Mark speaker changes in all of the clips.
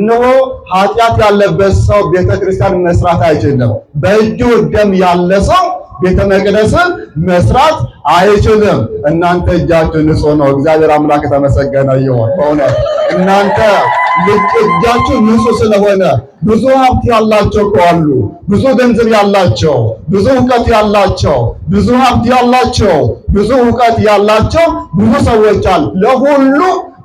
Speaker 1: እነሆ ኃጢአት ያለበት ሰው ቤተክርስቲያን መስራት አይችልም። በእጁ ደም ያለ ሰው ቤተ መቅደስን መስራት አይችልም። እናንተ እጃችሁ ንጹህ ነው። እግዚአብሔር አምላክ የተመሰገነ ይሁን። በእውነት እናንተ እጃችሁ ንጹህ ስለሆነ ብዙ ሀብት ያላቸው አሉ፣ ብዙ ገንዘብ ያላቸው፣ ብዙ ዕውቀት ያላቸው፣ ብዙ ሀብት ያላቸው፣ ብዙ ዕውቀት ያላቸው ብዙ ሰዎች አሉ። ለሁሉ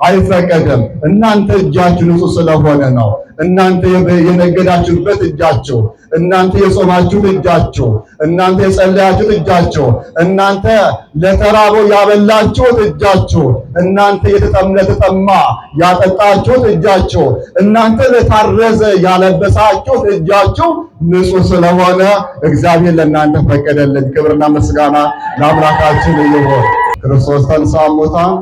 Speaker 1: አይፈቀድም። እናንተ እጃችሁ ንጹህ ስለሆነ ነው። እናንተ የነገዳችሁበት እጃችሁ፣ እናንተ የጾማችሁት እጃችሁ፣ እናንተ የጸለያችሁት እጃችሁ፣ እናንተ ለተራበው ያበላችሁት እጃችሁ፣ እናንተ ለተጠማ ያጠጣችሁት እጃችሁ፣ እናንተ ለታረዘ ያለበሳችሁት እጃችሁ ንጹህ ስለሆነ እግዚአብሔር ለእናንተ ፈቀደልን። ክብርና ምስጋና ለአምላካችን ይሁን። ክርስቶስ ተንሥአ እሙታን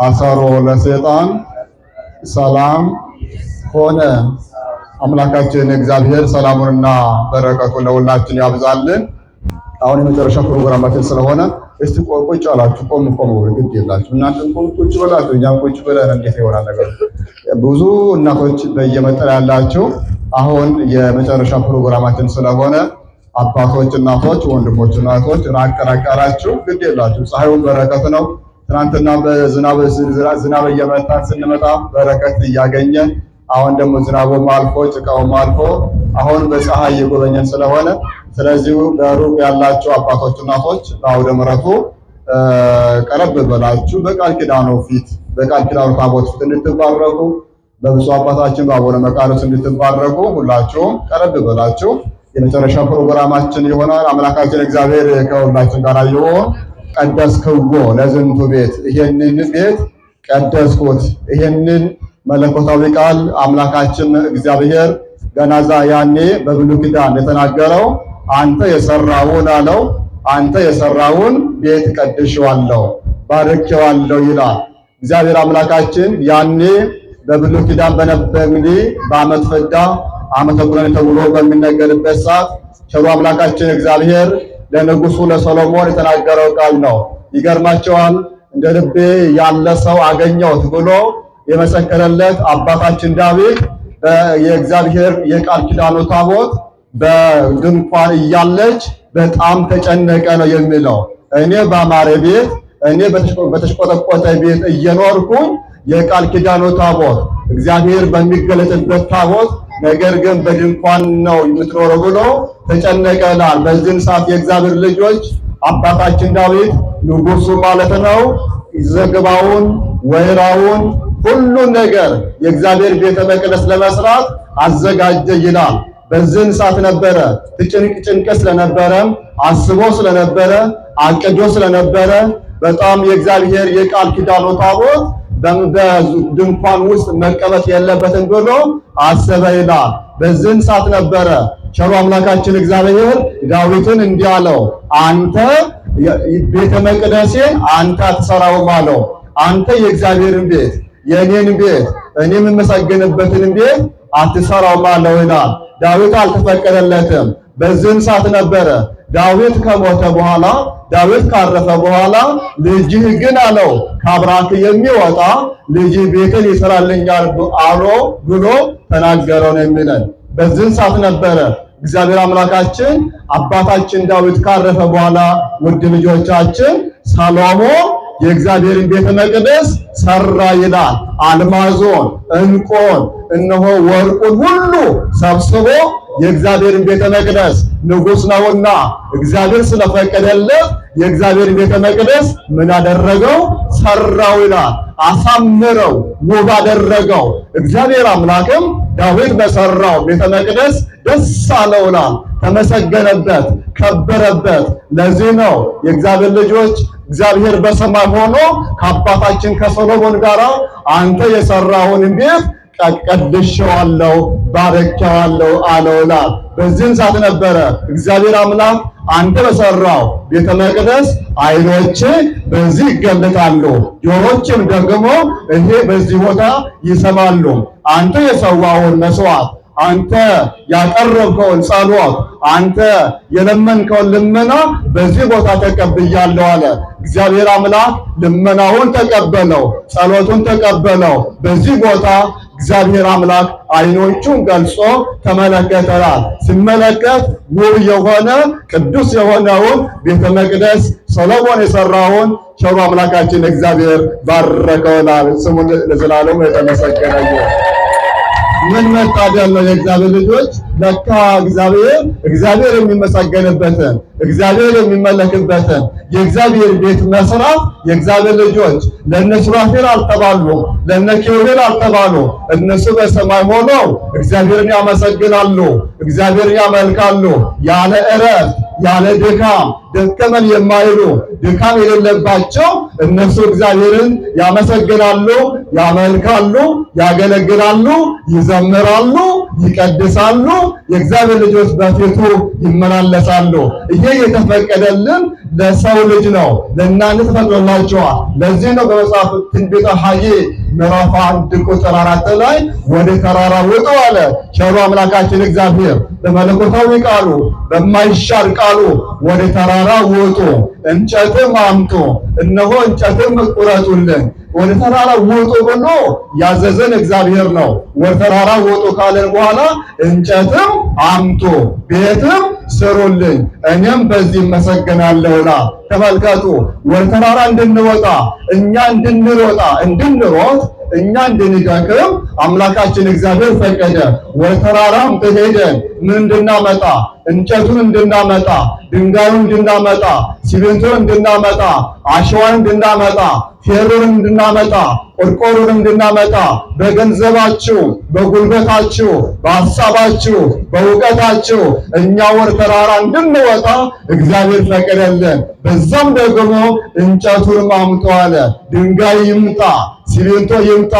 Speaker 1: አሰሮ ለሰይጣን ሰላም ሆነ። አምላካችን እግዚአብሔር ሰላሙንና በረከቱን ለሁላችን ያብዛልን። አሁን የመጨረሻ ፕሮግራማችን ስለሆነ እስቲ ቁጭ አላችሁ፣ ቆም ግድ የላችሁ እናንተም ቁጭ ብላችሁ እኛም ቁጭ ብለን እንዴት ይሆናል ነገር። ብዙ እናቶች በየመጠለያ ያላችሁ አሁን የመጨረሻ ፕሮግራማችን ስለሆነ አባቶች፣ እናቶች፣ ወንድሞች፣ እናቶች ራቅ ያላችሁ ግድ የላችሁ። ፀሐዩን በረከት ነው። ትናንትና ዝናብ እየመታን ስንመጣ በረከት እያገኘን አሁን ደግሞ ዝናቡም አልፎ ጭቃውም አልፎ አሁን በፀሐይ እየጎበኘን ስለሆነ ስለዚህ በሩቅ ያላችሁ አባቶች እናቶች በአውደ ምሕረቱ ቀረብ ብላችሁ በቃል ኪዳኑ ፊት በቃል ኪዳኑ ታቦት ፊት እንድትባረኩ በብፁዕ አባታችን በአቡነ መቃርስ እንድትባረኩ ሁላችሁም ቀረብ ብላችሁ የመጨረሻ ፕሮግራማችን ይሆናል። አምላካችን እግዚአብሔር ከሁላችን ጋር ይሁን። ቀደስክዎ ለዝንቱ ቤት፣ ይሄንን ቤት ቀደስኩት። ይሄንን መለኮታዊ ቃል አምላካችን እግዚአብሔር ገናዛ ያኔ በብሉይ ኪዳን የተናገረው አንተ የሰራውን አለው። አንተ የሰራውን ቤት ቀድሼዋለሁ ባርኬዋለሁ ይላል። እግዚአብሔር አምላካችን ያኔ በብሉይ ኪዳን በነበረ በዓመት ፍዳ ዓመተ ኩነኔ ተብሎ በሚነገርበት ሰዓት ቸሩ አምላካችን እግዚአብሔር ለንጉሱ ለሰሎሞን የተናገረው ቃል ነው። ይገርማቸዋል። እንደ ልቤ ያለ ሰው አገኘሁት ብሎ የመሰከረለት አባታችን ዳዊት የእግዚአብሔር የቃል ኪዳኑ ታቦት በድንኳን እያለች በጣም ተጨነቀ ነው የሚለው። እኔ በአማረ ቤት፣ እኔ በተሽቆጠቆጠ ቤት እየኖርኩኝ የቃል ኪዳኑ ታቦት እግዚአብሔር በሚገለጥበት ታቦት ነገር ግን በድንኳን ነው የምትኖረው ብሎ ተጨነቀላል። በዚህን ሰዓት የእግዚአብሔር ልጆች አባታችን ዳዊት ንጉሱ ማለት ነው ዝግባውን፣ ወይራውን ሁሉ ነገር የእግዚአብሔር ቤተ መቅደስ ለመስራት አዘጋጀ ይላል። በዚህን ሰዓት ነበረ ጭንቅ ስለነበረ አስቦ ስለነበረ አቅዶ ስለነበረ በጣም የእግዚአብሔር የቃል ኪዳኑ ታቦት በድንኳን ውስጥ መቀመጥ የለበትም ብሎ አሰበ ይላል። በዚህን ሰዓት ነበረ ቸሩ አምላካችን እግዚአብሔር ዳዊትን እንዲህ አለው፣ አንተ ቤተ መቅደሴን አንተ አትሰራውም አለው። አንተ የእግዚአብሔርን ቤት የኔን ቤት እኔ የምመሰግንበትን ቤት አትሰራውም አለው ይላል። ዳዊት አልተፈቀደለትም። በዚህን ሰዓት ነበረ ዳዊት ከሞተ በኋላ ዳዊት ካረፈ በኋላ ልጅህ ግን አለው ከአብራክ የሚወጣ ልጅ ቤትን ይሰራልኛል ብሎ ተናገረው ነው የሚለን። በዚህን ሰዓት ነበረ እግዚአብሔር አምላካችን አባታችን ዳዊት ካረፈ በኋላ ውድ ልጆቻችን ሰሎሞን የእግዚአብሔርን ቤተ መቅደስ ሰራ ይላል። አልማዞን፣ ዕንቁን፣ እነሆ ወርቁን ሁሉ ሰብስቦ የእግዚአብሔርን ቤተ መቅደስ ንጉሥ ነውና እግዚአብሔር ስለፈቀደለት የእግዚአብሔርን ቤተ መቅደስ ምን አደረገው? ሰራው ይላል። አሳምረው ውብ አደረገው። እግዚአብሔር አምላክም ዳዊት በሰራው ቤተ መቅደስ ደስ አለው ይላል። ተመሰገነበት፣ ከበረበት። ለዚህ ነው የእግዚአብሔር ልጆች እግዚአብሔር በሰማይ ሆኖ ከአባታችን ከሰሎሞን ጋር አንተ የሰራውን ቤት ቀድሼዋለሁ ባርኬዋለሁ አለው ይላል። በዚህን ሰዓት ነበረ እግዚአብሔር አምላክ አንተ በሰራው ቤተ መቅደስ ዓይኖቼ በዚህ ይገለጣሉ፣ ጆሮችም ደግሞ ይሄ በዚህ ቦታ ይሰማሉ። አንተ የሰዋውን መስዋዕት፣ አንተ ያቀረብከውን ጸሎት፣ አንተ የለመንከውን ልመና በዚህ ቦታ ተቀብያለሁ አለ። እግዚአብሔር አምላክ ልመናውን ተቀበለው፣ ጸሎቱን ተቀበለው። በዚህ ቦታ እግዚአብሔር አምላክ ዓይኖቹን ገልጾ ተመለከተናል። ሲመለከት ውብ የሆነ ቅዱስ የሆነውን ቤተ መቅደስ ሰሎሞን የሰራውን ቸሩ አምላካችን እግዚአብሔር ባረከውናል። ስሙ ለዘላለሙ የተመሰገነ ይሁን። ምን መታደል ነው የእግዚአብሔር ልጆች! ለካ እግዚአብሔር የሚመሰገንበትን እግዚአብሔር የሚመለክበትን የእግዚአብሔር ቤት መስራት የእግዚአብሔር ልጆች ለነ ሱራፌል አልተባሉ፣ ለነ ኪሩቤል አልተባሉ። እነሱ በሰማይ ሆነው እግዚአብሔርን ያመሰግናሉ፣ እግዚአብሔርን ያመልካሉ ያለ እረፍት ያለ ድካም። ደከመን የማይሉ ድካም የሌለባቸው እነሱ እግዚአብሔርን ያመሰግናሉ፣ ያመልካሉ፣ ያገለግላሉ፣ ይዘምራሉ፣ ይቀድሳሉ። የእግዚአብሔር ልጆች በፊቱ ይመላለሳሉ። ይሄ የተፈቀደልን ለሰው ልጅ ነው። ለእናንተ ተፈቅዶላችኋል። ለዚህ ነው በመጽሐፍ ትንቢተ ሐጌ ምዕራፍ 1 ቁጥር 4 ላይ ወደ ተራራ ውጡ አለ ቸሩ አምላካችን እግዚአብሔር። በመለኮታዊ ቃሉ በማይሻር ቃሉ ወደ ተራራ ውጡ፣ እንጨትም አምጡ፣ እነሆ እንጨትም ቁረጡልን። ወደ ተራራ ውጡ ብሎ ያዘዘን እግዚአብሔር ነው። ወደ ተራራ ውጡ ካለን በኋላ እንጨትም አምጡ፣ ቤትም ስሩልኝ፣ እኔም በዚህ እመሰገናለሁና። ተመልከቱ፣ ወደ ተራራ እንድንወጣ እኛ እንድንሮጥ እኛ እንድንደክም አምላካችን እግዚአብሔር ፈቀደ። ወደ ተራራም ሄደን ምን እንድናመጣ? እንጨቱን እንድናመጣ፣ ድንጋዩን እንድናመጣ፣ ሲሚንቶን እንድናመጣ፣ አሸዋን እንድናመጣ፣ ፌሩን እንድናመጣ፣ ቆርቆሮን እንድናመጣ፣ በገንዘባችሁ፣ በጉልበታችሁ፣ በሐሳባችሁ፣ በእውቀታችሁ እኛ ወደ ተራራ እንድንወጣ እግዚአብሔር ፈቀደልን። በዛም ደግሞ እንጨቱን አምጡ አለ። ድንጋይ ይምጣ፣ ሲሚንቶ ይምጣ፣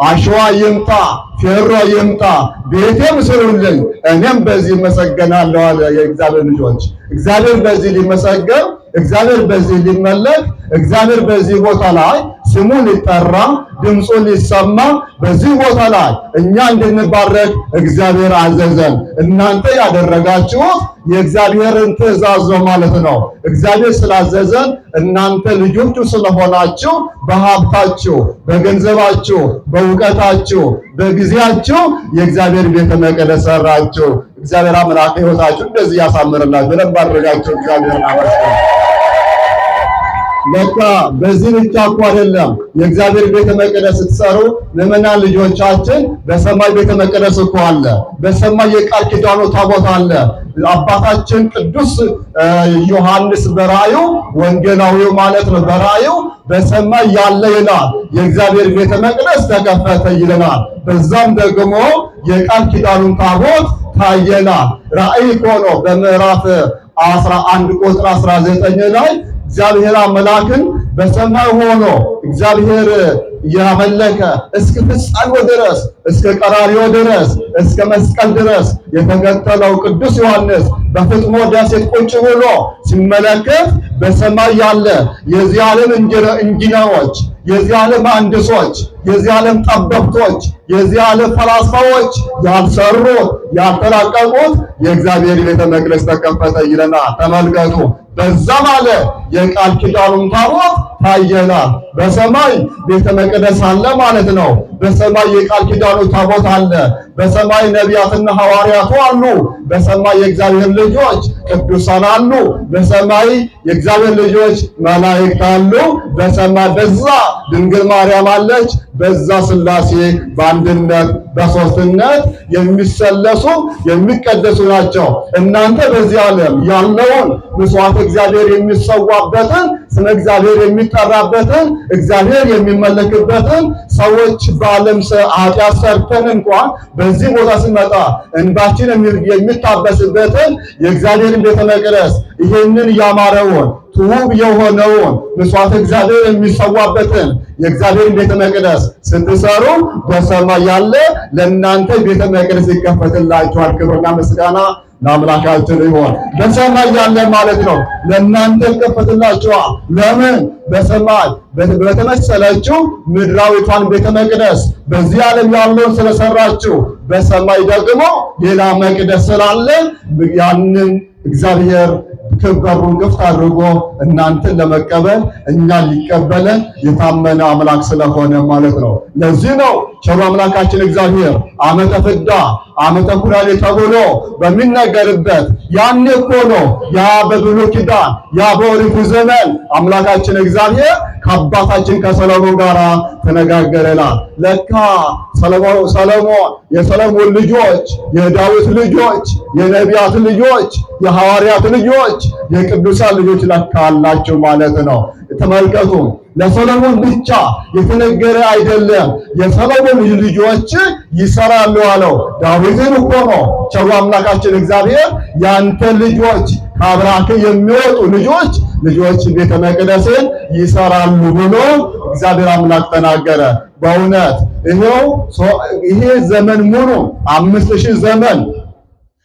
Speaker 1: አሸዋ ይምጣ፣ ፌሮ ይምጣ፣ ቤቴም ስሩልኝ፣ እኔም በዚህ እመሰገናለሁ አለ። የእግዚአብሔር ልጆች እግዚአብሔር በዚህ ሊመሰገን፣ እግዚአብሔር በዚህ ሊመለክ፣ እግዚአብሔር በዚህ ቦታ ላይ ስሙ ሊጠራ፣ ድምፁ ሊሰማ፣ በዚህ ቦታ ላይ እኛ እንድንባረክ እግዚአብሔር አዘዘን። እናንተ ያደረጋችሁት የእግዚአብሔርን ትእዛዝ ነው ማለት ነው። እግዚአብሔር ስላዘዘን እናንተ ልጆቹ ስለሆናችሁ በሀብታችሁ፣ በገንዘባችሁ፣ በእውቀታችሁ፣ በጊዜያችሁ የእግዚአብሔር ቤተ መቅደስ ሰራችሁ። እግዚአብሔር አምላክ ሕይወታችሁ እንደዚህ ያሳምርላችሁ። ለምን ባደረጋችሁ እግዚአብሔርን አመስግኑ። ለካ በዚህ ብቻ እኮ አይደለም የእግዚአብሔር ቤተ መቅደስ ስትሰሩ ምዕመናን ልጆቻችን፣ በሰማይ ቤተ መቅደስ እኮ አለ። በሰማይ የቃል ኪዳኑ ታቦት አለ። አባታችን ቅዱስ ዮሐንስ በራእዩ ወንጌላዊው ማለት ነው፣ በራእዩ በሰማይ ያለ ይላል የእግዚአብሔር ቤተ መቅደስ ተከፈተ ይለናል። በዛም ደግሞ የቃል ኪዳኑን ታቦት ታየናል። ራእይ እኮ ነው በምዕራፍ 11 ቁጥር 19 ላይ እግዚአብሔር አምላክን በሰማይ ሆኖ እግዚአብሔር ያመለከ እስከ ፍጻሜው ድረስ እስከ ቀራንዮ ድረስ እስከ መስቀል ድረስ የተከተለው ቅዱስ ዮሐንስ በፍጥሞ ደሴት ቁጭ ብሎ ሲመለከት በሰማይ ያለ የዚህ ዓለም ኢንጂነሮች፣ የዚህ ዓለም መሐንዲሶች፣ የዚህ ዓለም ጠበብቶች፣ የዚህ ዓለም ፈላስፋዎች ያልሰሩት ያልተላቀቁት የእግዚአብሔር ቤተ መቅደስ ተከፈተ ይለናል። ተመልከቱ። በዛም አለ የቃል ኪዳኑን ታቦት ታየናል። በሰማይ ቤተ መቅደስ አለ ማለት ነው። በሰማይ የቃል ኪዳኑ ታቦት አለ። በሰማይ ነቢያትና ሐዋርያቱ አሉ። በሰማይ የእግዚአብሔር ልጆች ቅዱሳን አሉ። በሰማይ የእግዚአብሔር ልጆች መላእክት አሉ። በሰማይ በዛ ድንግል ማርያም አለች። በዛ ሥላሴ በአንድነት በሦስትነት የሚሰለሱ የሚቀደሱ ናቸው። እናንተ በዚህ ዓለም ያለውን መስዋዕት እግዚአብሔር የሚሰዋበትን፣ ስለ እግዚአብሔር የሚጠራበትን፣ እግዚአብሔር የሚመለክበትን ሰዎች በዓለም ኃጢአት ሰርተን እንኳን በዚህ ቦታ ስንመጣ እንባችን የሚታበስበትን የእግዚአብሔርን ቤተ መቅደስ ይሄንን ያማረውን ውብ የሆነውን መስዋዕት እግዚአብሔር የሚሰዋበትን የእግዚአብሔርን ቤተ መቅደስ ስትሰሩ በሰማይ ያለ ለእናንተ ቤተ መቅደስ ይከፈትላችኋል። ክብርና ምስጋና ለአምላካችን ይሁን። በሰማይ ያለ ማለት ነው ለእናንተ ይከፈትላችኋል። ለምን? በሰማይ በተመሰለችው ምድራዊቷን ቤተ መቅደስ በዚህ ዓለም ያለውን ስለሰራችሁ፣ በሰማይ ደግሞ ሌላ መቅደስ ስላለ ያንን እግዚአብሔር በሩን ክፍት አድርጎ እናንተን ለመቀበል እኛን ሊቀበለን የታመነ አምላክ ስለሆነ ማለት ነው። ለዚህ ነው ቸሩ አምላካችን እግዚአብሔር ዓመተ ፍዳ ዓመተ ኩራሌ ተብሎ በሚነገርበት ያኔ እኮ ነው ያ በብሉይ ኪዳን ያ በኦሪቱ ዘመን አምላካችን እግዚአብሔር ከአባታችን ከሰሎሞን ጋር ተነጋገረናል። ለካ ሰሎሞን የሰሎሞን ልጆች የዳዊት ልጆች የነቢያት ልጆች የሐዋርያት ልጆች የቅዱሳን ልጆች ለካ አላቸው ማለት ነው። ተመልከቱ፣ ለሰሎሞን ብቻ የተነገረ አይደለም። የሰሎሞን ልጆች ይሰራሉ አለው። ዳዊትን እኮ ነው ቸሩ አምላካችን እግዚአብሔር ያንተ ልጆች ከአብራክ የሚወጡ ልጆች ቤተ መቅደስን ይሰራሉ ብሎ እግዚአብሔር አምላክ ተናገረ። በእውነት ይሄ ዘመን ሙሉ 5000 ዘመን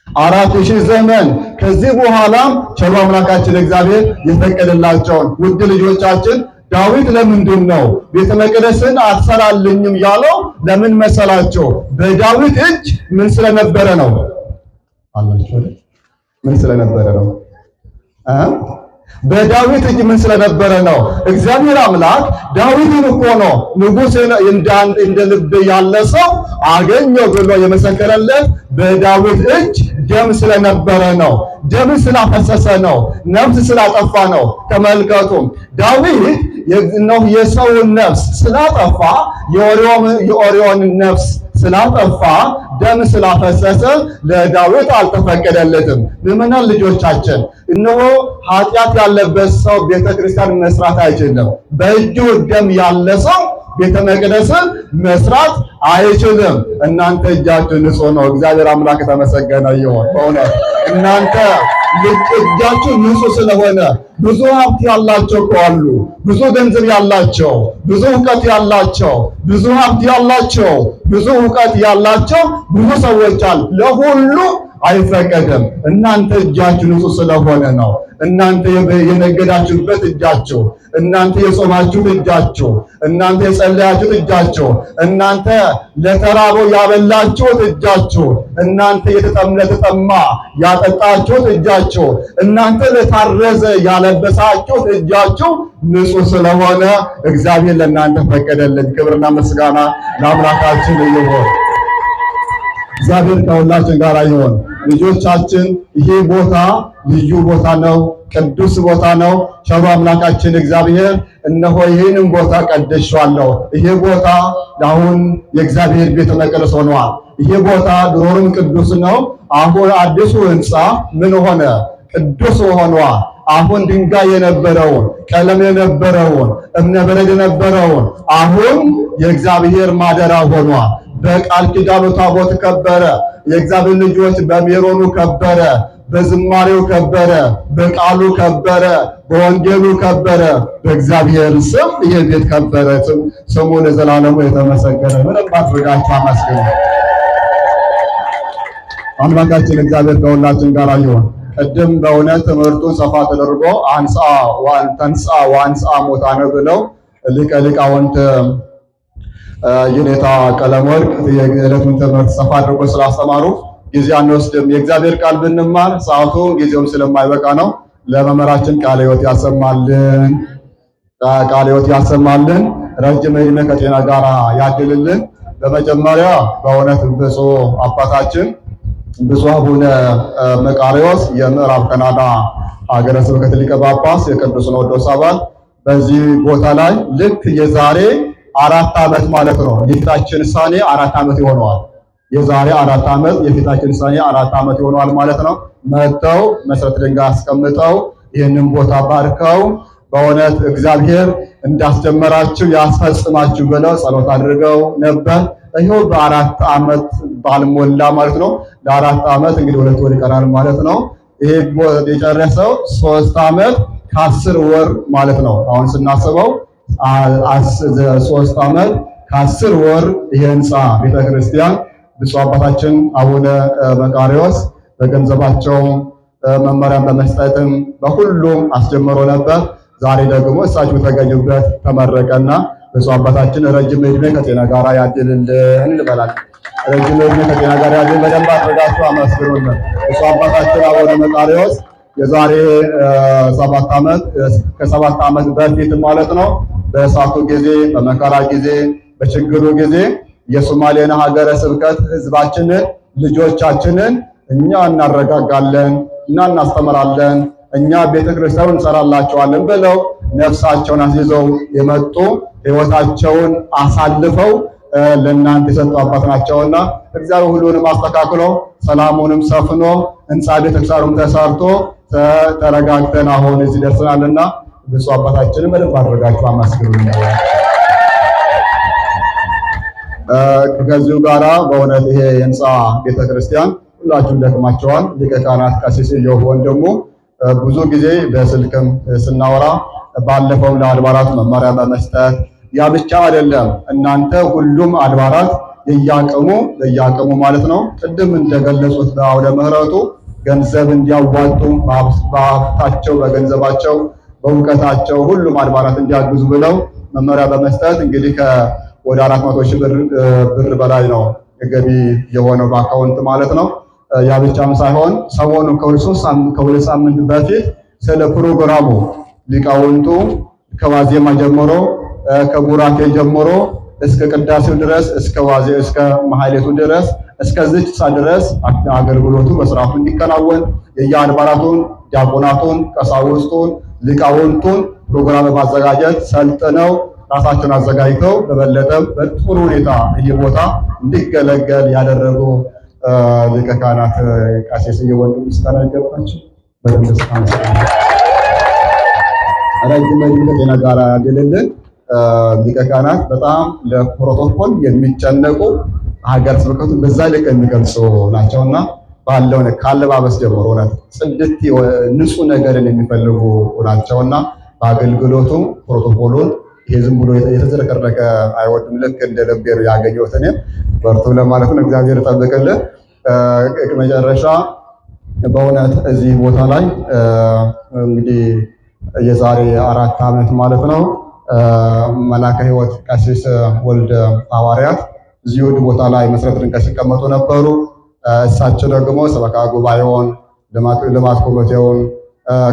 Speaker 1: 4000 ዘመን ከዚህ በኋላም ቸሩ አምላካችን እግዚአብሔር የፈቀደላቸውን ውድ ልጆቻችን ዳዊት ለምንድን ነው ቤተ መቅደስን አትሰራልኝም ያለው? ለምን መሰላቸው? በዳዊት እጅ ምን ስለነበረ ነው አላችሁ? ምን ስለነበረ ነው? በዳዊት እጅ ምን ስለነበረ ነው? እግዚአብሔር አምላክ ዳዊትን እኮ ነው ንጉሥ እንደ ልብ ያለ ሰው አገኘው ብሎ የመሰከረለት በዳዊት እጅ ደም ስለነበረ ነው። ደም ስላፈሰሰ ነው። ነፍስ ስላጠፋ ነው። ተመልከቱ፣ ዳዊት የሰውን ነፍስ ስላጠፋ የኦሪዮን ነፍስ ስላጠፋ ደም ስላፈሰሰ ለዳዊት አልተፈቀደለትም። ምዕመናን ልጆቻችን፣ እነሆ ኃጢአት ያለበት ሰው ቤተክርስቲያን መስራት አይችልም። በእጁ ደም ያለ ሰው ቤተ መቅደስን መስራት አይችልም። እናንተ እጃችሁ ንጹህ ነው። እግዚአብሔር አምላክ የተመሰገነ ይሁን። በእውነት እናንተ እጃችሁ ንጹህ ስለሆነ ብዙ ሀብት ያላቸው አሉ፣ ብዙ ገንዘብ ያላቸው፣ ብዙ ዕውቀት ያላቸው፣ ብዙ ሀብት ያላቸው፣ ብዙ ዕውቀት ያላቸው ብዙ ሰዎች አሉ። ለሁሉ አይፈቀድም። እናንተ እጃችሁ ንጹህ ስለሆነ ነው። እናንተ የነገዳችሁበት እጃችሁ፣ እናንተ የጾማችሁት እጃችሁ፣ እናንተ የጸለያችሁት እጃችሁ፣ እናንተ ለተራበው ያበላችሁት እጃችሁ፣ እናንተ ለተጠማ ያጠጣችሁት እጃችሁ፣ እናንተ ለታረዘ ያለበሳችሁት እጃችሁ ንጹህ ስለሆነ እግዚአብሔር ለእናንተ ፈቀደልን። ክብርና ምስጋና ለአምላካችን ይሁን። እግዚአብሔር ከሁላችን ጋር ይሁን። ልጆቻችን፣ ይሄ ቦታ ልዩ ቦታ ነው፣ ቅዱስ ቦታ ነው። ቸሩ አምላካችን እግዚአብሔር እነሆ ይህንን ቦታ ቀድሼዋለሁ። ይሄ ቦታ አሁን የእግዚአብሔር ቤተ መቅደስ ሆኗል። ይሄ ቦታ ድሮም ቅዱስ ነው። አሁን አዲሱ ሕንፃ ምን ሆነ? ቅዱስ ሆኗል። አሁን ድንጋይ የነበረውን ቀለም የነበረውን እብነበረድ የነበረውን አሁን የእግዚአብሔር ማደሪያ ሆኗል። በቃል ኪዳኑ ታቦት ከበረ። የእግዚአብሔር ልጆች በሜሮኑ ከበረ፣ በዝማሬው ከበረ፣ በቃሉ ከበረ፣ በወንጌሉ ከበረ። በእግዚአብሔር ስም ይሄ ቤት ከበረ። ስሙ ለዘላለሙ የተመሰገነ። ምንም አድርጋችሁ አመስግኑ። አምላካችን እግዚአብሔር ከሁላችን ጋር ይሁን። ቅድም በእውነት ትምህርቱን ሰፋ ተደርጎ ተንሥአ ወአንሥአ እሙታነ ብለው ሊቀ ሊቃውንት የኔታ ቀለመወርቅ የዕለቱን ትምህርት ሰፋ አድርጎ ስላስተማሩ ጊዜ አንወስድም። የእግዚአብሔር ቃል ብንማር ሰዓቱ ጊዜውም ስለማይበቃ ነው። ለመምህራችን ቃለ ሕይወት ያሰማልን፣ ቃለ ሕይወት ያሰማልን፣ ረጅም ዕድሜ ከጤና ጋር ያድልልን። በመጀመሪያ በእውነት ብፁዕ አባታችን ብፁዕ አቡነ መቃርዮስ የምዕራብ ካናዳ ሀገረ ስብከት ሊቀ ጳጳስ የቅዱስ ሲኖዶስ አባል በዚህ ቦታ ላይ ልክ የዛሬ 4 ዓመት ማለት ነው የፊታችን ሰኔ 4 ዓመት ይሆነዋል። የዛሬ 4 ዓመት የፊታችን ሰኔ 4 ዓመት ይሆነዋል ማለት ነው። መጥተው መሰረት ድንጋይ አስቀምጠው ይህንን ቦታ ባርከው በእውነት እግዚአብሔር እንዳስጀመራችሁ ያስፈጽማችሁ ብለው ጸሎት አድርገው ነበር። ይሄው በ4 ዓመት ባልሞላ ማለት ነው ለ4 ዓመት እንግዲህ 2 ወር ይቀራል ማለት ነው። ይሄ የጨረሰው 3 ዓመት ከ10 ወር ማለት ነው። አሁን ስናስበው 3 ዓመት ከ10 ወር ይሄ ህንፃ ቤተክርስቲያን ብፁዕ አባታችን አቡነ መቃርዮስ በገንዘባቸው መመሪያን በመስጠትም በሁሉም አስጀምሮ ነበር። ዛሬ ደግሞ እሳቸው ተገኙበት ተመረቀና ብፁዕ አባታችን ረጅም ዕድሜ ከጤና ጋር ያድልልን ልበላል። ረጅም ዕድሜ ከጤና ጋር ያድል። በደንብ አድርጋችሁ አመስግኑልን። ብፁዕ አባታችን አቡነ መቃርዮስ የዛሬ 7 ዓመት ከ7 ዓመት በፊት ማለት ነው በእሳቱ ጊዜ፣ በመከራ ጊዜ፣ በችግሩ ጊዜ የሶማሌን ሀገረ ስብከት ህዝባችንን ልጆቻችንን እኛ እናረጋጋለን እና እናስተምራለን እኛ ቤተክርስቲያኑን እንሰራላቸዋለን ብለው ነፍሳቸውን አስይዘው የመጡ ህይወታቸውን አሳልፈው ለእናንተ የሰጡ አባት ናቸውና እግዚአብሔር ሁሉንም አስተካክሎ ሰላሙንም ሰፍኖ ህንጻ ቤተክርስቲያኑም ተሰርቶ ተረጋግተን አሁን እዚህ ደርሰናልና ብፁዕ አባታችንን በደንብ አድርጋችሁ አመስግኑልኝ። ከዚሁ ጋራ በእውነት ይሄ የህንጻ ቤተክርስቲያን ሁላችሁም ደክማቸዋል። ሊቀ ካህናት ቀሲስ ኢዮብ ወንድሙ ብዙ ጊዜ በስልክም ስናወራ ባለፈው ለአድባራት መመሪያ በመስጠት ያ ብቻ አይደለም፣ እናንተ ሁሉም አድባራት የያቀሙ ማለት ነው ቅድም እንደገለጹት በአውደ ምሕረቱ ገንዘብ እንዲያዋጡ በሀብታቸው በገንዘባቸው በእውቀታቸው ሁሉም አድባራት እንዲያግዙ ብለው መመሪያ በመስጠት እንግዲህ ወደ 400 ሺህ ብር በላይ ነው ገቢ የሆነው በአካውንት ማለት ነው። ያ ብቻም ሳይሆን ሰሞኑን ከሁለት ሳምንት በፊት ስለ ፕሮግራሙ ሊቃውንቱ ከዋዜማ ጀምሮ ከቡራኬ ጀምሮ እስከ ቅዳሴው ድረስ እስከ ማህሌቱ ድረስ እስከዚች ሰዓት ድረስ አገልግሎቱ በስርዓቱ እንዲከናወን የየአድባራቱን ዲያቆናቱን፣ ቀሳውስቱን፣ ሊቃውንቱን ፕሮግራም በማዘጋጀት ሰልጥነው ራሳቸውን አዘጋጅተው በበለጠ በጥሩ ሁኔታ ይህ ቦታ እንዲገለገል ያደረጉ ሊቀ ካህናት ቀሲስ ወንድሙ ምስጋና ይገባቸው። በደምብ ረጅም ከጤና ጋር ያገለልን ሊቀ ካህናት በጣም ለፕሮቶኮል የሚጨነቁ ሀገር ስብከቱን በዛ ልክ የሚገልጹ ናቸውና ባለው ካለባበስ ጀምሮ እውነት ጽድት ንጹህ ነገርን የሚፈልጉ ናቸውና በአገልግሎቱ ፕሮቶኮሉን ይሄ ዝም ብሎ የተዘረከረከ አይወድም። ልክ እንደ ልቤር ያገኘሁት እኔ በርቱ ለማለት ነው። እግዚአብሔር ይጠብቅልን። መጨረሻ በእውነት እዚህ ቦታ ላይ እንግዲህ የዛሬ 4 ዓመት ማለት ነው መላከ ሕይወት ቀሲስ ወልደ ሐዋርያት እዚሁ ቦታ ላይ መሰረተ ድንጋይ ሲቀመጡ ነበሩ። እሳቸው ደግሞ ሰበካ ጉባኤውን፣ ልማት ኮሚቴውን፣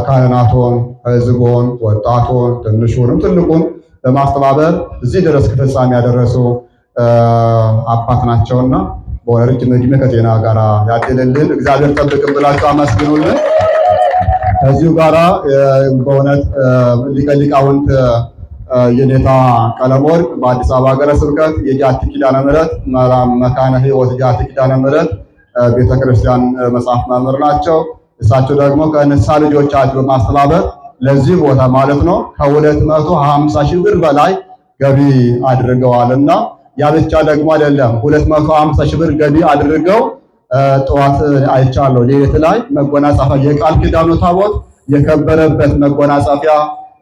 Speaker 1: ካህናቱን፣ ሕዝቡን፣ ወጣቱን፣ ትንሹንም ትልቁን በማስተባበር እዚህ ድረስ ከፍጻሜ ያደረሱ አባት ናቸውና በወርቅ ዕድሜ ከጤና ጋር ያድልልን። እግዚአብሔር ጠብቅን ብላችሁ አመስግኑልን። ከዚሁ ጋራ በእውነት ሊቀ ሊቃውንት የኔታ ቀለመወርቅ በአዲስ አበባ ሀገረ ስብከት የጃቲ ኪዳነ ምሕረት መካነ ሕይወት ጃቲ ኪዳነ ምሕረት ቤተክርስቲያን መጽሐፍ መምህር ናቸው። እሳቸው ደግሞ ከንስሐ ልጆቻቸው በማስተባበር ለዚህ ቦታ ማለት ነው ከ250 ሺህ ብር በላይ ገቢ አድርገዋልና ያ ብቻ ደግሞ አይደለም 250 ሺህ ብር ገቢ አድርገው ጠዋት አይቻለሁ ሌሊት ላይ መጎናጸፊያ የቃል ኪዳኑ ታቦት የከበረበት መጎናጸፊያ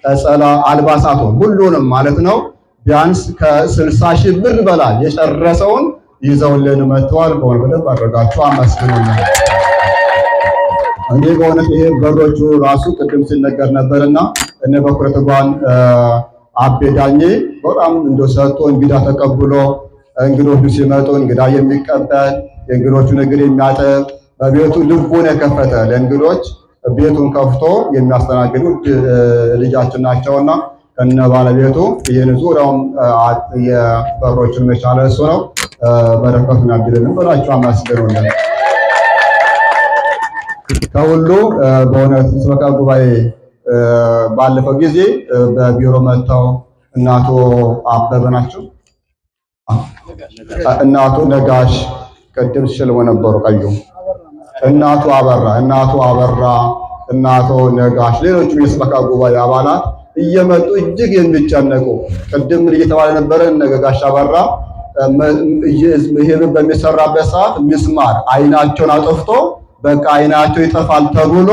Speaker 1: ቀጸላ አልባሳቱን ሁሉንም ማለት ነው ቢያንስ ከ60 ሺህ ብር በላይ የጨረሰውን ይዘውልን መጥተዋል። በደንብ አድርጋችሁ አመስግኑልኝ። እኔ በእውነት ይሄ በሮቹ ራሱ ቅድም ሲነገር ነበርና እነ በኩረ ትጓን አቤዳኜ በጣም እንደሰጡ እንግዳ ተቀብሎ እንግዶቹ ሲመጡ እንግዳ የሚቀበል የእንግዶቹን እግር የሚያጥብ በቤቱ ልቡን የከፈተ ለእንግዶች ቤቱን ከፍቶ የሚያስተናግዱ ልጃችን ናቸውና ከነ ባለቤቱ ይሄን ዙሪያውን የበሮቹን መቻለ እሱ ነው። በረከቱን ያድልልን ብላችሁ አመስግኑልን። ከሁሉ በእውነት ሰበካ ጉባኤ ባለፈው ጊዜ በቢሮ መጥተው እናቱ አበበ ናቸው እናቱ ነጋሽ ቅድም ሲሸልሙ ነበሩ ቀዩ እናቱ አበራ እናቱ ነጋሽ ሌሎችም የሰበካ ጉባኤ አባላት እየመጡ እጅግ የሚጨነቁ ቅድም እየተባለ ነበረ ነጋሽ አበራ ይሄ በሚሰራበት ሰዓት ምስማር አይናቸውን አጥፍቶ በቃ አይናቸው ይጠፋል ተብሎ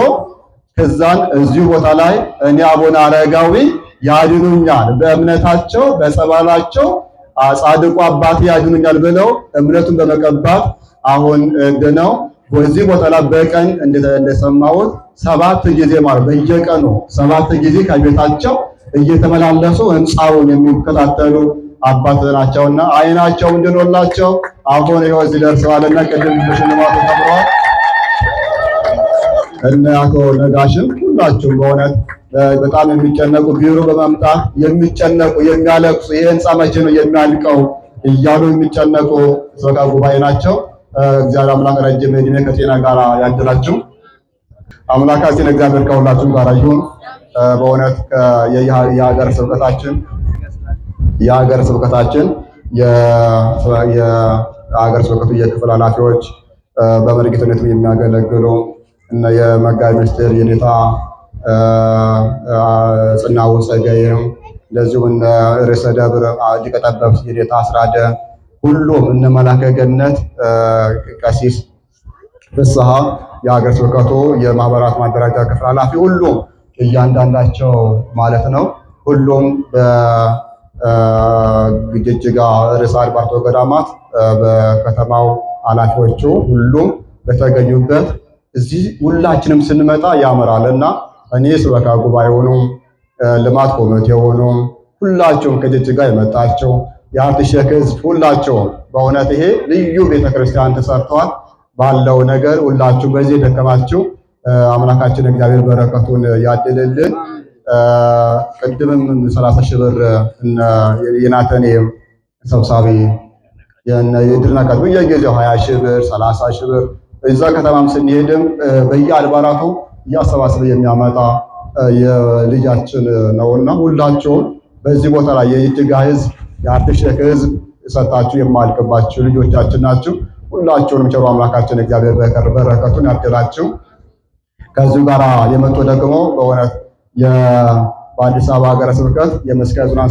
Speaker 1: ከዛን እዚሁ ቦታ ላይ እኔ አቡነ አረጋዊ ያድኑኛል በእምነታቸው በጸባላቸው ጻድቁ አባቴ ያድኑኛል ብለው እምነቱን በመቀባት አሁን እንደነው በዚህ ቦታ ላይ በቀን እንደሰማሁት 7 ጊዜ ማለት በየቀኑ 7 ጊዜ ከቤታቸው እየተመላለሱ ህንጻውን የሚከታተሉ አባት ናቸውና አይናቸው እንድንወላቸው አሁን ይኸው እዚህ ደርሰዋልና ቅድም በሽልማቱ ተብረዋል። እና አቶ ነጋሽም ሁላችሁም በእውነት በጣም የሚጨነቁ ቢሮ በመምጣት የሚጨነቁ የሚያለቅሱ ይሄ ህንጻ መቼ ነው የሚያልቀው እያሉ የሚጨነቁ ሰበካ ጉባኤ ናቸው። እግዚአብሔር አምላክ ረጅም ዕድሜ ከጤና ጋር ያድላችሁ። አምላካችን እግዚአብሔር ከሁላችሁም ጋር ይሁን። በእውነት የሀገረ ስብከታችን የሀገረ ስብከቱ የክፍል ኃላፊዎች በመሪጌትነት የሚያገለግሉ እና የመጋቢ ምስጢር የኔታ ጽናው ጸጋዬ፣ እንደዚሁም እነ ርዕሰ ደብር ሊቀ ጠበብት የኔታ አስራደ፣ ሁሉም እነ መላከ ገነት ቀሲስ ፍስሐ የሀገረ ስብከቱ የማህበራት ማደራጃ ክፍል ኃላፊ፣ ሁሉም እያንዳንዳቸው ማለት ነው። ሁሉም በጅጅጋ ርዕሰ አድባራት ወገዳማት በከተማው ኃላፊዎቹ ሁሉም በተገኙበት እዚህ ሁላችንም ስንመጣ ያምራልና እኔ ሰበካ ጉባኤውንም ልማት ኮሚቴውንም ሁላችሁም ከጅጅጋ የመጣችሁ የአርት ሼክ ህዝብ ሁላችሁም በእውነት ይሄ ልዩ ቤተክርስቲያን ተሰርቷል። ባለው ነገር ሁላችሁ በዚህ ደከማችሁ አምላካችን እግዚአብሔር በረከቱን ያድልልን። ቅድምም 30 ሺህ ብር የናተኔ ሰብሳቢ የድርና ቀጥቡ የጊዜው 20 ሺህ ብር 30 ሺህ ብር እዛ ከተማም ስንሄድም በየአድባራቱ እያሰባሰበ የሚያመጣ የልጃችን ነውና ሁላችሁም በዚህ ቦታ ላይ የጅጅጋ ህዝብ የአርት ሼክ ህዝብ ሰጣችሁ የማልቅባችሁ ልጆቻችን ናችሁ። ሁላችሁንም ቸሩ አምላካችን እግዚአብሔር በረከቱን ያድላችሁ። ከዚሁ ጋር የመጡ ደግሞ በእውነት በአዲስ አበባ ሀገረ ስብከት የመስቀል ዙሪያ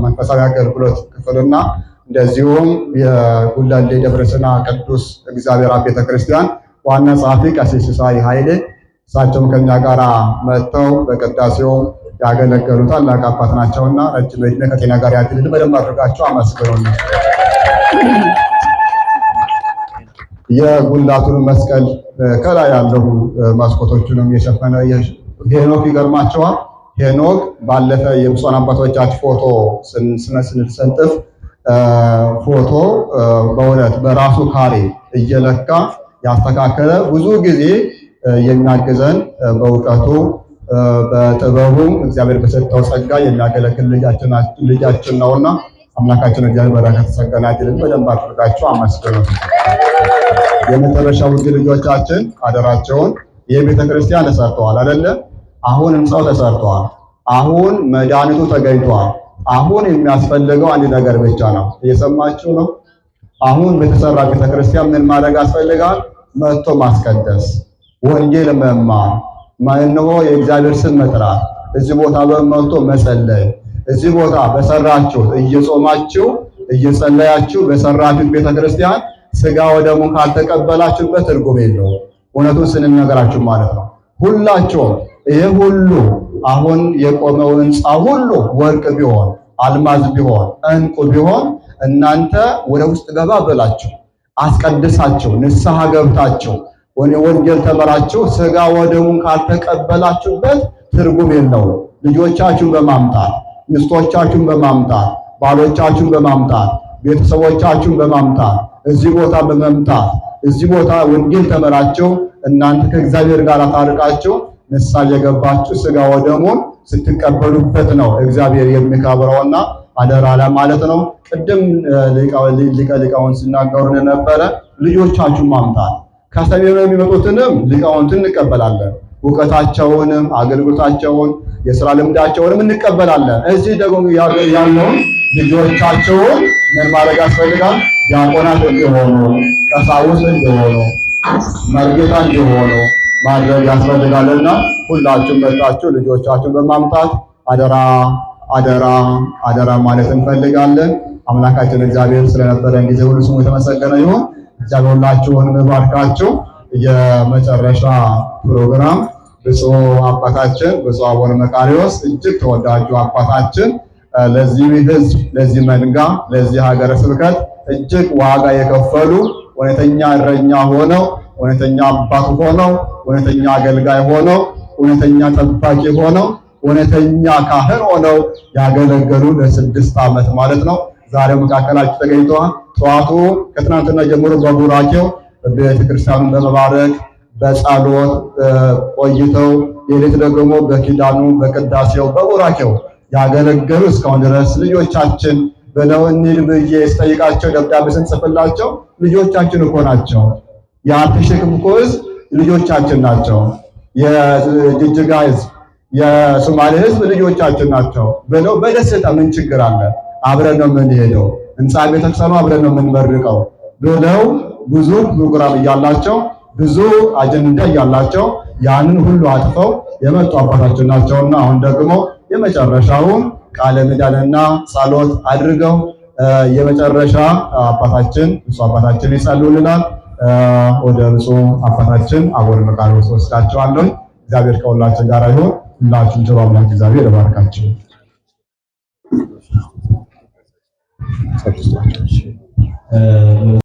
Speaker 1: መንፈሳዊ አገልግሎት ክፍልና እንደዚሁም የጉለሌ ደብረ ሲና ቅዱስ እግዚአብሔር አብ ቤተክርስቲያን ዋና ጸሐፊ ቀሲስ ሲሳይ ኃይሌ እሳቸውም ከኛ ጋር መጥተው በቅዳሴው ያገለገሉ ታላቅ አባት ናቸውና ረጅም ዕድሜ ከጤና ጋር ያድልልን። በደንብ አድርጋችሁ አመስግኑን። የጉልላቱን መስቀል ከላይ ያለው መስኮቶቹንም የሸፈነ ሄኖክ ይገርማቸዋል። ሄኖክ ባለፈ የብፁዓን አባቶቻችን ፎቶ ስንሰንጥፍ ፎቶ በእውነት በራሱ ካሬ እየለካ ያስተካከለ ብዙ ጊዜ የሚያግዘን በእውቀቱ በጥበቡም እግዚአብሔር በሰጠው ጸጋ የሚያገለግል ልጃችን ነውና አምላካችን እግዚአብሔር በረከት ጸጋና ያድልን። በደንብ አድርጋችሁ አመስግኑ። የመጨረሻው ውድ ልጆቻችን አደራቸውን የቤተ ክርስቲያን ተሰርተዋል አይደለ? አሁን ህንጻው ተሰርተዋል። አሁን መድኃኒቱ ተገኝቷል። አሁን የሚያስፈልገው አንድ ነገር ብቻ ነው። እየሰማችሁ ነው? አሁን በተሰራ ቤተ ክርስቲያን ምን ማድረግ ያስፈልጋል? መጥቶ ማስቀደስ፣ ወንጌል መማር፣ ማንነው የእግዚአብሔር ስም መጥራት፣ እዚህ ቦታ በመጥቶ መጸለይ። እዚህ ቦታ በሰራችሁት እየጾማችሁ እየጸለያችሁ በሰራችሁት ቤተ ክርስቲያን ስጋ ወደሙን ካልተቀበላችሁበት ትርጉም የለውም። እውነቱን ስንነገራችሁ ማለት ነው። ሁላችሁም ይሄ ሁሉ አሁን የቆመው ህንፃ ሁሉ ወርቅ ቢሆን አልማዝ ቢሆን እንቁ ቢሆን እናንተ ወደ ውስጥ ገባ ብላችሁ አስቀድሳችሁ ንስሐ ገብታችሁ ወንጌል ተመራችሁ ስጋ ወደሙን ካልተቀበላችሁበት ትርጉም የለውም። ልጆቻችሁን በማምጣት ሚስቶቻችሁን በማምጣት ባሎቻችሁን በማምጣት ቤተሰቦቻችሁን በማምጣት እዚህ ቦታ በመምጣት እዚህ ቦታ ወንጌል ተመራችሁ እናንተ ከእግዚአብሔር ጋር ታርቃችሁ ንስሐ የገባችሁ ስጋ ወደሙን ስትቀበሉበት ነው እግዚአብሔር የሚከብረውና አደራ ለማለት ነው። ቅድም ሊቃውን ሲናገሩ ነበረ። ልጆቻችሁን ማምጣት ከሰሜኑ የሚመጡትንም ሊቃውንትን እንቀበላለን። ዕውቀታቸውንም አገልግሎታቸውን የሥራ ልምዳቸውንም እንቀበላለን። እዚህ ደግሞ ያለውን ልጆቻቸውን ምን ማድረግ ያስፈልጋል? ዲያቆናት እንዲሆኑ፣ ቀሳውስት እንዲሆኑ፣ መርጌታ እንዲሆኑ ማድረግ ያስፈልጋልና ሁላችሁም መጣችሁ ልጆቻችሁን በማምጣት አደራ አደራ አደራ ማለት እንፈልጋለን። አምላካችን እግዚአብሔር ስለነበረን ጊዜ ሁሉ ስሙ የተመሰገነ ይሁን። እግዚአብሔር ሁላችሁንም ይባርካችሁ። የመጨረሻ ፕሮግራም ብፁዕ አባታችን ብፁዕ አቡነ መቃርዮስ እጅግ ተወዳጁ አባታችን ለዚህ ሕዝብ ለዚህ መንጋ ለዚህ ሀገረ ስብከት እጅግ ዋጋ የከፈሉ እውነተኛ እረኛ ሆነው እውነተኛ አባት ሆነው እውነተኛ አገልጋይ ሆነው እውነተኛ ጠባቂ ሆነው እውነተኛ ካህን ሆነው ያገለገሉ ለ6 ዓመት ማለት ነው። ዛሬ መካከላችሁ ተገኝተዋል። ጠዋቱ ከትናንትና ጀምሮ በቡራኬው ቤተክርስቲያኑን በመባረክ በጸሎት ቆይተው ሌሊት ደግሞ በኪዳኑ በቅዳሴው በቡራኬው ያገለገሉ እስካሁን ድረስ ልጆቻችን ብለው እንሂድ ብዬ ስጠይቃቸው ደብዳቤ ስንጽፍላቸው ልጆቻችን እኮ ናቸው፣ የአትሽክም እኮ ሕዝብ ልጆቻችን ናቸው፣ የጅጅጋ ሕዝብ የሶማሌ ሕዝብ ልጆቻችን ናቸው ብለው በደስታ ምን ችግር አለ አብረን ነው የምንሄደው፣ ህንፃ ቤተክርስቲያኑ አብረን ነው የምንመርቀው ብለው ብዙ ፕሮግራም እያላቸው ብዙ አጀንዳ እያላቸው ያንን ሁሉ አጥፈው የመጡ አባታችን ናቸውና አሁን ደግሞ የመጨረሻውን ቃለ ምዕዳንና ጸሎት አድርገው የመጨረሻ አባታችን እሱ አባታችን ይጸልዩልናል። ወደ ብፁዕ አባታችን አቡነ መቃርዮስ ወስዳቸዋለሁ። እግዚአብሔር ከሁላችን ጋር ይሁን። ሁላችሁም ቸር አምላክ እግዚአብሔር ይባርካችሁ።